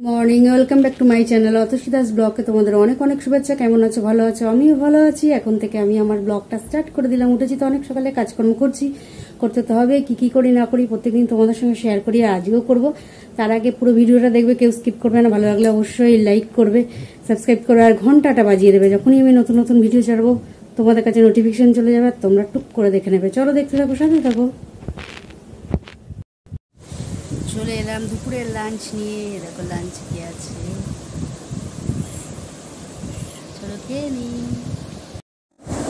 Morning, welcome back to my channel Atasi Das ব্লগে তোমাদের অনেক অনেক শুভেচ্ছা। কেমন আছো? ভালো আছো? আমিও ভালো আছি। এখন থেকে আমি আমার ব্লগটা স্টার্ট করে দিলাম। উঠেছি তো অনেক সকালে, কাজকর্ম করতে তো হবে। কি করি না করি প্রত্যেকদিন তোমাদের সঙ্গে শেয়ার করি, আর আজকেও করবো। তার আগে পুরো ভিডিওটা দেখবে, কেউ স্কিপ করবে না। ভালো লাগলে অবশ্যই লাইক করবে, সাবস্ক্রাইব করবে, আর ঘন্টাটা বাজিয়ে দেবে। যখনই আমি নতুন নতুন ভিডিও ছাড়বো তোমাদের কাছে নোটিফিকেশন চলে যাবে, তোমরা টুক করে দেখে নেবে। চলো দেখতে থাকো, সাথে থাকো। চলে এলাম দুপুরের লাঞ্চ নিয়ে। দেখো লাঞ্চ কি আছে, চলো খেয়ে নিই।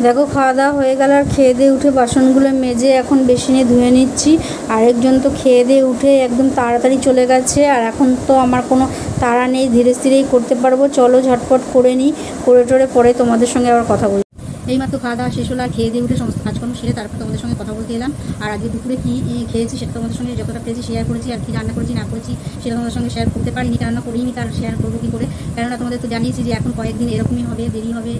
দেখো খাওয়া দাওয়া হয়ে গেল, আর খেয়ে দিয়ে উঠে বাসনগুলো মেজে এখন বেসিনে ধুয়ে নিচ্ছি। আরেকজন তো খেয়ে দিয়ে উঠে একদম তাড়াতাড়ি চলে গেছে, আর এখন তো আমার কোনো তাড়া নেই, ধীরে ধীরেই করতে পারবো। চলো ঝটপট করে নিই, করে টোরে পরে তোমাদের সঙ্গে আবার কথা বলি। এইমাত্র খাওয়া দাওয়া শেষ হলো, আর খেয়ে দিয়ে উঠে সমস্ত কাজকর্ম সেরে তারপর তোমাদের সঙ্গে কথা বলতে এলাম। আর আজকে দুপুরে কী খেয়েছি সেটা তোমাদের সঙ্গে যতটা পেয়েছি শেয়ার করেছি, আর কি রান্না করেছি না করেছি সেটা তোমাদের সঙ্গে শেয়ার করতে পারিনি, রান্না করিনি, তার শেয়ার করবো কী করে। কেননা তোমাদের তো জানিয়েছি যে এখন কয়েকদিন এরকমই হবে, দেরি হবে,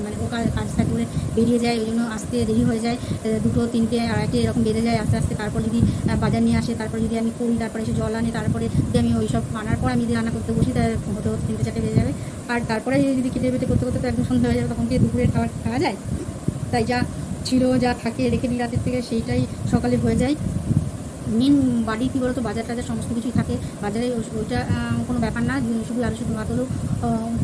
মানে ও কাজ থাকলে বেরিয়ে যায়, ওই জন্য আসতে দেরি হয়ে যায়। 2টো 3টে 2:30 এরকম বেড়ে যায় আস্তে আস্তে। তারপর যদি বাজার নিয়ে আসে, তারপর যদি আমি করি, তারপরে এসে জল আনে, তারপরে যদি আমি ওই সব আনার পর আমি যদি রান্না করতে বসি, তার হতে 3টে 4টে বেজে যাবে। আর তারপরে যদি কেটে বেটে করতে করতে তো একদম সন্ধ্যা হয়ে যাবে, তখন কি দুপুরের খাবার খাওয়া যায়? তাই যা ছিল, যা থাকে রেখে দিই রাতের থেকে, সেইটাই সকালে হয়ে যায়। মেন বাড়ি কী বলতো, বাজার টাজার সমস্ত কিছুই থাকে বাজারে, ওইটা কোনো ব্যাপার না, শুধু আলু শুধু ভাত হলেও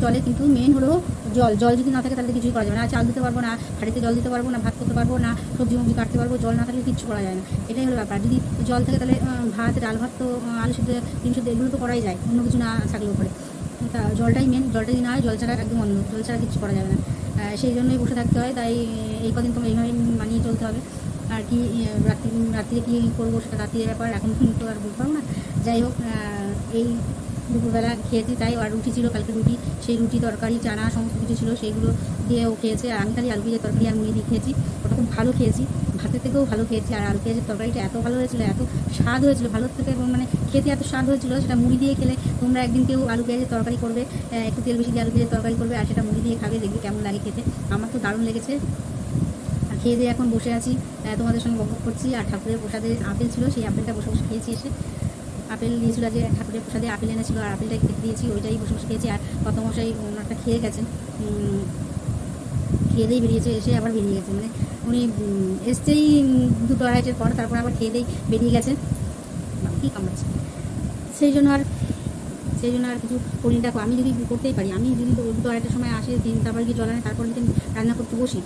চলে। কিন্তু মেন হলো জল যদি না থাকে তাহলে কিছুই করা যাবে না। চাল দিতে পারবো না, হাঁড়িতে জল দিতে পারবো না, ভাত করতে পারবো না, সবজি মবজি কাটতে পারবো, জল না থাকলে কিচ্ছু করা যায় না। এটাই হলো ব্যাপার। যদি জল থাকে তাহলে ভাত, ডাল ভাত তো, আলু শুদ্ধ, ডিম শুদ্ধ, এগুলো তো করাই যায়, অন্য কিছু না থাকলেও পরে। তা জলটাই মেন, জলটা যদি না হয়, জল ছাড়া একদম অন্য, জল ছাড়া কিছু করা যাবে না। সেই জন্যই বসে থাকতে হয়। তাই এই কদিন তো এইভাবে মানিয়ে চলতে হবে। আর কি রাত্রিরে কী করবো সেটা রাত্রির ব্যাপার, এখন তো আর বলতে পারবো না। যাই হোক, এই দুপুরবেলা খেয়েছি তাই। আর রুটি ছিল কালকে, রুটি, সেই রুটি তরকারি চানা সমস্ত কিছু ছিল, সেইগুলো দিয়ে ও খেয়েছে। আর আমি খালি আলু পেঁয়াজের তরকারি আর মুড়ি দিয়ে খেয়েছি। ওটা খুব ভালো খেয়েছি, ভাতের থেকেও ভালো খেয়েছি। আর আলু পেঁয়াজের তরকারিটা এত ভালো হয়েছিল, এত স্বাদ হয়েছিল, ভালোর থেকে মানে খেতে এত স্বাদ হয়েছিল, সেটা মুড়ি দিয়ে খেলে। তোমরা একদিন কেউ আলু পেঁয়াজের তরকারি করবে, একটু তেল বেশি দিয়ে আলু পেঁয়াজের তরকারি করবে, আর সেটা মুড়ি দিয়ে খাবে, দেখবে কেমন লাগে খেতে। আমার তো দারুণ লেগেছে। আর খেয়ে দিয়ে এখন বসে আছি, তোমাদের সঙ্গে বকবক করছি। আর ঠাকুরের প্রসাদে আপেল ছিল, সেই আপেলটা বসে বসে খেয়েছি। এসে আপেল দিয়েছিল, যে ঠাকুরের প্রসাদে আপেল এনেছিল, আর আপেলটাই খেতে দিয়েছি, ওইটাই বসে বসে খেয়েছি। আর কত মশাই ওনারটা খেয়ে গেছেন, খেয়ে দিয়েই বেরিয়েছে, এসে আবার বেরিয়ে গেছে। মানে উনি এসছেই 2টো 2:30-এর পর, তারপর আবার খেয়ে দিয়েই বেরিয়ে গেছে। কী কামড়াচ্ছে, সেই জন্য আর কিছু করি। দেখো আমি যদি করতেই পারি, আমি যদি 2টো 2:30-এর সময় আসে, তারপর গিয়ে জল আনে, তারপর যদি রান্না করতে বসি,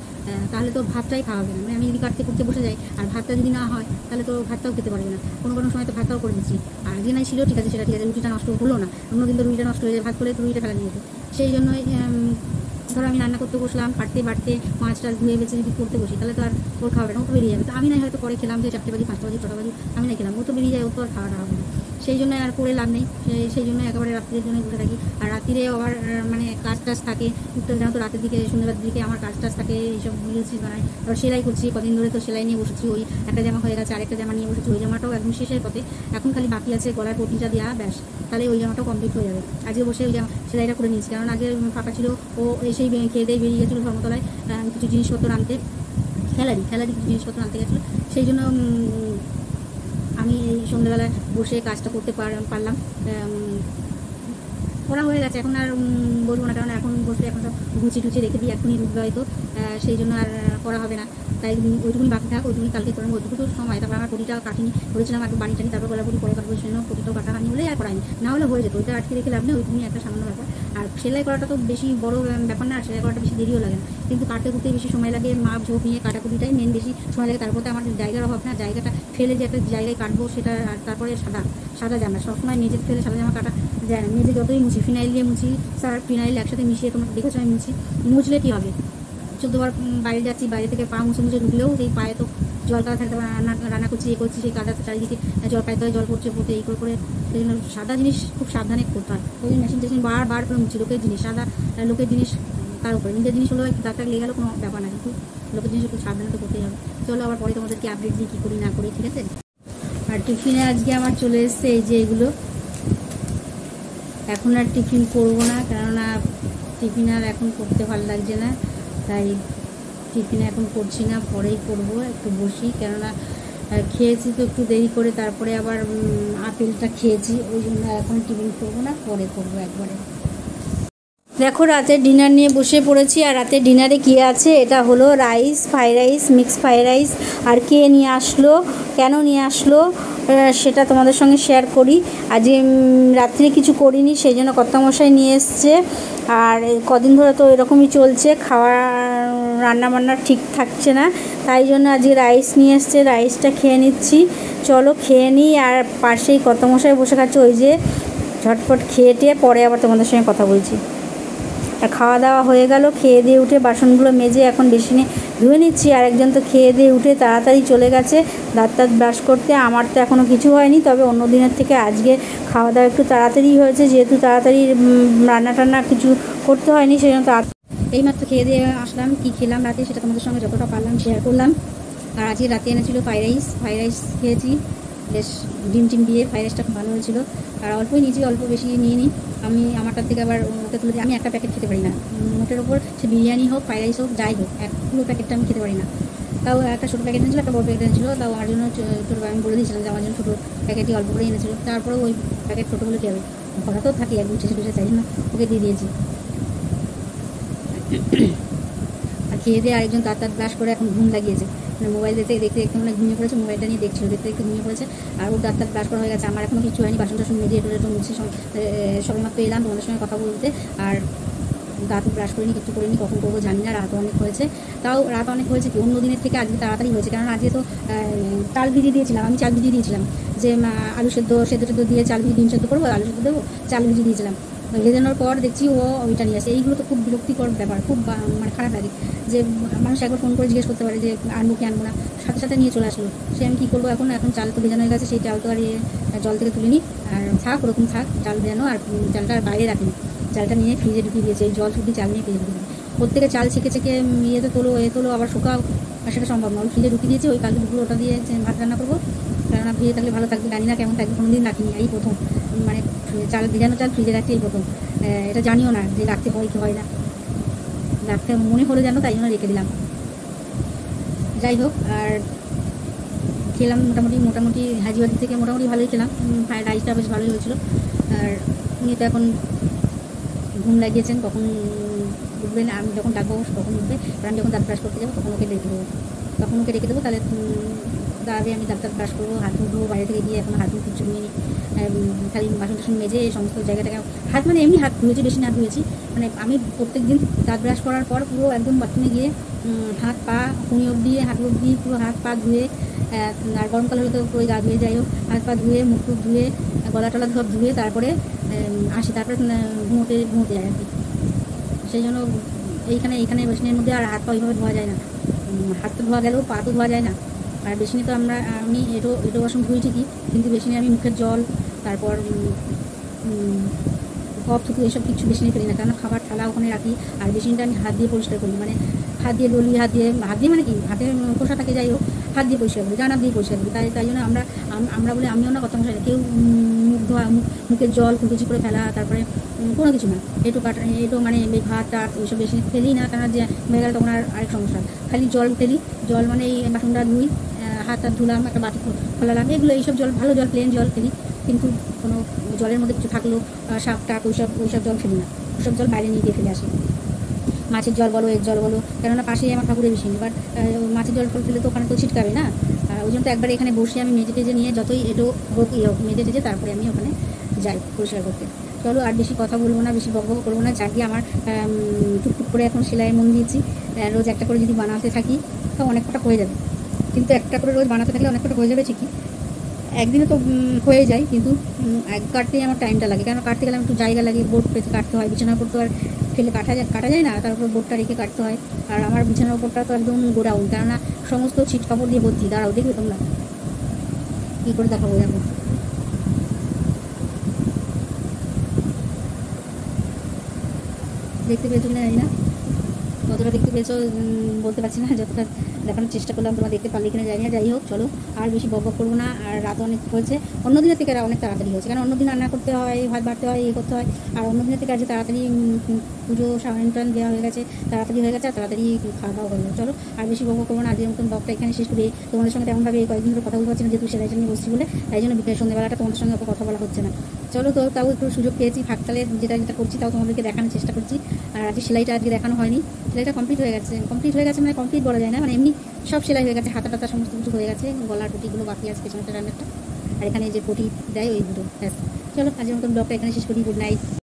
তাহলে তো ভাতটাই খাওয়া হবে না। মানে আমি যদি করতে বসে যাই, আর ভাতটা যদি না হয়, তাহলে তো ভাতটাও খেতে পারবে না। কোনো সময় তো ভাতটাও করে দিচ্ছি। আর যে নাই ছিল ঠিক আছে, সেটা ঠিক আছে, রুটিটা নষ্ট হলো না। অন্যদিন তো রুটিটা নষ্ট হয়ে যায়, ভাত করলে তো রুটিটা ফেলা নিয়ে যেত। সেই জন্যই ধরো আমি রান্না করতে বসলাম, কাটতে বাটতে মাছটা ধুয়ে বেছে যদি করতে বসি, তাহলে তো আর ওর খাওয়াবে না, ও তো বেরিয়ে যাবে। তো আমি নাই হয়তো পরে খেলাম, যে 4টে বাজি 5টা বাজি 6টা বাজি আমি নাই খেলাম, ও তো বেরিয়ে যায়, ও তো আর খাওয়াটা হবে না। সেই জন্য আর করে লাভ নেই। সেই জন্য একেবারে রাত্রির জন্য বসে থাকি। আর রাত্রিরে আবার মানে কাজ টাজ থাকে টুকটাক, জানো তো রাতের দিকে সন্ধ্যার দিকে আমার কাজ টাজ থাকে, এইসব রিলস বানাই। আবার সেলাই করছি, কদিন ধরে তো সেলাই নিয়ে বসেছি। ওই একটা জামা হয়ে গেছে, আরেকটা জামা নিয়ে বসেছি, ওই জামাটাও একদম শেষের পথে। এখন খালি বাকি আছে গলার পটিটা দেওয়া, ব্যাস, তাহলে ওই জামাটাও কমপ্লিট হয়ে যাবে। আজকে বসে ওই জামা সেলাইটা করে নিয়েছি, কারণ আগে ফাঁকা ছিল। ও এসেই খেয়ে দিয়ে বেরিয়ে গেছিলো ধর্মতলায় কিছু জিনিসপত্র আনতে, খেলারি কিছু জিনিসপত্র আনতে গেছিলো। সেই জন্য আমি এই সন্ধ্যাবেলায় বসে কাজটা করতে পারলাম। করা হয়ে গেছে, এখন আর বলবো না, কারণ এখন বসে এখন সব গুছিয়ে টুচিয়ে রেখে দিই, এখনই ঢুকবে হয়তো, সেই জন্য আর করা হবে না। তাই ওইটুকুনি বাকি থাক, ওইটুকুনি কালকে করবো, ওইটুকু সময়। তারপর আমার পটিটাও কাটিনি, করেছিলাম একটু বাড়ি টানি, তারপর গলাপুরি পরে কাটবো, সেই জন্য পটিটাও কাটা হয়নি বলে আর করায়নি, না হলে হয়ে যেত। ওইটা আটকে রেখে লাভ নেই, ওইটুকুনি একটা সামান্য ব্যাপার। আর সেলাই করাটা তো বেশি বড় ব্যাপার না, আর সেলাই করাটা বেশি দেরিও লাগে না, কিন্তু কাটতে কুটতে বেশি সময় লাগে। মাপ ঝোঁক নিয়ে কাটাকুটিটাই মেন বেশি সময় লাগে। তারপরে আমার জায়গার অভাব না, জায়গাটা ফেলে যে একটা জায়গায় কাটবো সেটা। আর তারপরে সাদা জামা সবসময় মেঝে ফেলে সাদা জামা কাটা যায় না। মেঝে যতই মুছি, ফিনাইল দিয়ে মুছি, সার্ফ ফিনাইল একসাথে মিশিয়ে, তোমরা দেখেছো আমি মুছলে কী হবে, 14বার বাইরে যাচ্ছি, বাইরে থেকে পা মুছে ঢুকলেও সেই পায়ে তো জল কাদা থাকতে পারে। রান্না করছি, করছি, সেই কাদা চারিদিকে জল পাইতে হয়, জল পড়তে এই করে। সেই জন্য সাদা জিনিস খুব সাবধানে করতে হয়। ওই মেশিন টেশিন বার করে মুছি। লোকের জিনিস সাদা, লোকের জিনিস তার উপরে, নিজের জিনিস হলো একটু দাঁতটা লেগে গেলো কোনো ব্যাপার না, কিন্তু লোকের জিনিস একটু সাবধানে তো করতেই হবে। চলো আবার পরে তোমাদেরকে আপডেট দিই কী করি না করি, ঠিক আছে। আর টিফিনে আজকে আমার চলে এসছে এই যে এগুলো। এখন আর টিফিন করবো না, কেননা টিফিন আর এখন করতে ভালো লাগছে না, তাই টিফিন এখন করছি না, পরেই করবো। একটু বসি, কেননা খেয়েছি তো একটু দেরি করে, তারপরে আবার আপেলটা খেয়েছি, ওই জন্য এখন টিফিন করবো না, পরে করবো একবারে। দেখো রাতের ডিনার নিয়ে বসে পড়েছি। আর রাতের ডিনারে কী আছে, এটা হলো rice, fried rice, mix fried rice. আর কে নিয়ে আসলো, কেন নিয়ে আসলো, সেটা তোমাদের সঙ্গে শেয়ার করি। আজকে রাত্রে কিছু করিনি, সেই জন্য কর্তামশাই নিয়ে এসছে। আর কদিন ধরে তো এরকমই চলছে, খাওয়া রান্নাবান্না ঠিক থাকছে না, তাই জন্য আজকে রাইস নিয়ে এসছে, রাইসটা খেয়ে নিচ্ছি। চলো খেয়ে নিই। আর পাশেই কর্তামশাই বসে খাচ্ছে, ওই যে ঝটপট খেয়ে টেয়ে পরে আবার তোমাদের সঙ্গে কথা বলছি। আর খাওয়া দাওয়া হয়ে গেল, খেয়ে দিয়ে উঠে বাসনগুলো মেজে এখন বেসিনে ধুয়ে নিচ্ছি। আর একজন তো খেয়ে দিয়ে উঠে তাড়াতাড়ি চলে গেছে দাঁত ব্রাশ করতে। আমার তো এখনও কিছু হয়নি, তবে অন্য দিনের থেকে আজকে খাওয়া দাওয়া একটু তাড়াতাড়ি হয়েছে, যেহেতু তাড়াতাড়ি রান্না টান্না কিছু করতে হয়নি, সেই জন্য এইমাত্র খেয়ে দিয়ে আসলাম। কী খেলাম রাতে সেটা তোমাদের সঙ্গে যতটা পারলাম শেয়ার করলাম। আর আজকে রাতে এনেছিল ফ্রাইড রাইস খেয়েছি, বেশ ডিম দিয়ে। ফ্রাইড রাইসটা খুব ভালো হয়েছিল। আর অল্পই নিয়েছি, অল্প বেশি নিয়ে নিই আমি। আমারটার থেকে আবার ওকে তুলে দিই। আমি একটা প্যাকেট খেতে পারি না মোটের ওপর, সে বিরিয়ানি হোক, ফ্রাইড রাইস হোক, যাই হোক, পুরো প্যাকেটটা আমি খেতে পারি না। তাও একটা ছোটো প্যাকেট এনেছিলো, একটা বড় প্যাকেট এনেছিলো। তাও আমার জন্য ছোটো, আমি বলে দিয়েছিলাম যে আমার জন্য ছোটো প্যাকেটই অল্প করে এনেছিলো। তারপরেও ওই প্যাকেট ছোটো হলে কী হবে, ভরা তো থাকি একদম শেষে চাই জন্য ওকে দিয়ে দিয়েছি। আর খেয়ে দিয়ে আরেকজন তার ব্রাশ করে এখন ঘুম লাগিয়েছে, মানে মোবাইল দেখতে মানে ঘুমিয়ে পড়েছে, মোবাইলটা নিয়ে দেখছিল, দেখতে ঘুমিয়ে পড়েছে। আর ওর দাঁত ব্রাশ করা হয়ে গেছে, আমার এখনও কিছু হয়নি। বাসন টাসন মেজে একটু মুছে সবাই মাত্র এলাম তোমাদের সঙ্গে কথা বলতে। আর দাঁত ব্রাশ করিনি, কিছু করিনি, কখন করবো জানি না। রাত অনেক হয়েছে, তাও রাত অনেক হয়েছে কি অন্য দিনের থেকে আজকে তাড়াতাড়ি হয়েছে, কারণ আজকে তো চাল ভিজিয়ে দিয়েছিলাম, আমি চাল ভিজিয়ে দিয়েছিলাম যে আলু সেদ্ধ দিয়ে চাল ভিজিয়ে ডিম সেদ্ধ করবো, আলু সেদ্ধ দেবো, চাল ভিজিয়ে দিয়েছিলাম। ভেজানোর পর দেখছি ও ওইটা নিয়ে আসে। এইগুলো তো খুব বিরক্তিকর ব্যাপার, খুব মানে খারাপ লাগে যে মানুষ একবার ফোন করে জিজ্ঞেস করতে পারে যে আনবো কি আনবো না, সাথে সাথে নিয়ে চলে আসলো। সে আমি কী করবো এখন চাল তো ভেজানো হয়ে গেছে, সেই চাল তো আর জল থেকে তুলে নিই, আর থাক ওরকম থাক চাল ভেজানো। আর চালটা আর বাইরে রাখিনি, চালটা নিয়ে ফ্রিজে ঢুকিয়ে দিয়েছে, এই জল শুধু চাল নিয়ে ফ্রিজে ঢুকিয়ে দিয়েছে। প্রত্যেকে চাল ছেঁকে ইয়েতে তোলো আবার শুকাও, আর সেটা সম্ভব নয়। ফ্রিজে ঢুকিয়ে দিয়েছে, ওই কালকে দুপুরে ওটা দিয়ে ভাত রান্না করবো। কেননা ভিজে থাকলে ভালো থাকবে, জানি না কেমন থাকবে, কোনোদিন রাখিনি, এই প্রথম। মানে চাল ভেজানো চাল ফ্রিজে রাখতে এই প্রথম, এটা জানিও না যে রাখতে হয় কি হয় না, রাখতে মনে হলো যেন, তাই জন্য রেখে দিলাম। যাই হোক, আর খেলাম মোটামুটি হাজিবাজি থেকে মোটামুটি ভালোই খেলাম। ফ্রাইড রাইসটা বেশ ভালোই হয়েছিলো। আর উনি তো এখন ঘুম লাগিয়েছেন, কখন উঠবেন, আমি যখন ডাকবো তখন উঠবে। আর আমি যখন দাঁত ব্রাশ করতে যাবো তখন ওকে রেখে দেবো, তাহলে আগে আমি দাঁত ব্রাশ করবো, হাত মুখ ধোবো, বাইরে থেকে গিয়ে এখন হাত মুখ কিছু নিয়ে নিই, খালি বাসন টাসন মেজে এই সমস্ত জায়গাটাকে হাত, মানে এমনি হাত ধুয়েছি, বেশি না ধুয়েছি। মানে আমি প্রত্যেক দিন দাঁত ব্রাশ করার পর পুরো একদম বাথরুমে গিয়ে হাত পা কুঁড়ি অবধি, হাত অবধি পুরো হাত পা ধুয়ে, আর গরমকাল হলে তো পুরো গা ধুয়ে, যাই হোক হাত পা ধুয়ে, মুখ টুক ধুয়ে, গলা টলা সব ধুয়ে তারপরে আসি, তারপরে ঘুমোতে যায় আর কি। সেই জন্য এইখানে বেসিনের মধ্যে আর হাত পা ওইভাবে ধোয়া যায় না, হাত তো ধোয়া গেলেও পা তো ধোয়া যায় না। আর বেসিনে তো আমি এটো বাসন ধুই ঠিকই, কিন্তু বেসিনে আমি মুখের জল, তারপর কপ থুতু এসব কিছু বেসিনে ফেলি না, কারণ খাবার থালা ওখানে রাখি। আর বেসিনটা আমি হাত দিয়ে পরিষ্কার করি, মানে হাত দিয়ে ডলি, হাত দিয়ে মানে কি হাতের খোসা থাকে, যাই হোক হাত দিয়ে পরিষ্কার করি, জানা দিয়ে পরিষ্কার করি। তাই জন্য আমরা বলে আমিও না, কথা মশাই না, কেউ মুখ ধোয়া, মুখের জল কুচি করে ফেলা, তারপরে কোনো কিছু না, এটু মানে এই ভাত টাত ওইসব বেশি ফেলি না, কেন যে হয়ে গেলে তখন আরেক সমস্যা। খালি জল ফেলি, জল মানে এই বাসনটা ধুই, হাত টাত ধুলাম, একটা বাটি খোলালাম, এগুলো এইসব জল, ভালো জল, প্লেন জল ফেলি। কিন্তু কোনো জলের মধ্যে কিছু থাকলেও সাপ টাপ ওইসব জল ফেলি না, ওইসব জল বাইরে নিয়ে গিয়ে ফেলে আসি। মাছের জল বলো, এর জল বলো, কেননা পাশেই আমার ঠাকুরের বেশি, এবার মাছের জল ফেলে তো ওখানে তো ছিটকাবে না। ওই জন্য তো একবার এখানে বসে আমি মেজে টেজে নিয়ে, যতই এটো হোক হোক মেজে টেজে তারপরে আমি ওখানে যাই পরিষ্কার করতে। চলো আর বেশি কথা বলবো না, বেশি বকবক করবো না। জাগিয়ে আমার টুকটুক করে এখন সেলাইয়ের মন দিয়েছি। রোজ একটা করে যদি বানাতে থাকি তো অনেক কটা হয়ে যাবে, কিন্তু একটা করে রোজ বানাতে থাকলে অনেক কটা হয়ে যাবে ঠিকই, একদিনে তো হয়ে যায়, কিন্তু কাটতেই আমার টাইমটা লাগে, কেন কাটতে গেলে একটু জায়গা লাগে, বোর্ড পেতে কাটতে হয়, বিছানার উপর তো আর ফেলে কাটা যায় না, তার উপর বোর্ডটা রেখে কাটতে হয়। আর আমার বিছানার উপরটা তো একদম গোডাউন, কেননা সমস্ত ছিট কাপড় দিয়ে ভর্তি। দাঁড়াও দেখবে তোমরা কী করে দেখাবো, দেখো দেখতে পেয়েছো না, জানি না, কতটা দেখতে পেয়েছো বলতে পারছি না, যতটা দেখানোর চেষ্টা করলাম তোমরা দেখতে পারলে কিনা জানি না। যাই হোক চলো আর বেশি বক করবো না। আর রাত অনেক হয়েছে, অন্য দিনের থেকে অনেক তাড়াতাড়ি হয়েছে, কারণ অন্য দিন রান্না করতে হয়, ভাত বাড়তে হয়, করতে হয়। আর অন্য দিনের থেকে আজ তাড়াতাড়ি পুজো সারায়ণ টান দেওয়া হয়ে গেছে, তাড়াতাড়ি হয়ে গেছে, আর তাড়াতাড়ি খাওয়া দাওয়া হয়ে গেলো। চলো আর বেশি বক করবো না, আজকের মতন ব্লগটা এখানে শেষ করি। তোমাদের সঙ্গে তেমনভাবে কয়েকদিন ধরে কথা বলতে পারছি না, যেহেতু সেলাইটা নিয়ে বসছি বলে, তাই জন্য বিকেল সন্ধ্যাবেলাটা তোমাদের সঙ্গে কথা বলা হচ্ছে না। চলো তো তাও একটু সুযোগ পেয়েছি, ফাঁকতালে যেটা করছি তাও তোমাদেরকে দেখানোর চেষ্টা করছি। আর আজকে সেলাইটা আজকে দেখানো হয়নি, সেলাইটা কমপ্লিট হয়ে গেছে মানে কমপ্লিট বলা যায় না, মানে এমনি সব সেলাই হয়ে গেছে, হাতা টাতা সমস্ত কিছু হয়ে গেছে, গলার পটিগুলো বাকি আছে, পেছনটা রান্নারটা, আর এখানে যে পটি দেয় ওই দুটো ব্যাস। চলো আজকের মতন ব্লগটা এখানে শেষ করি। Good night.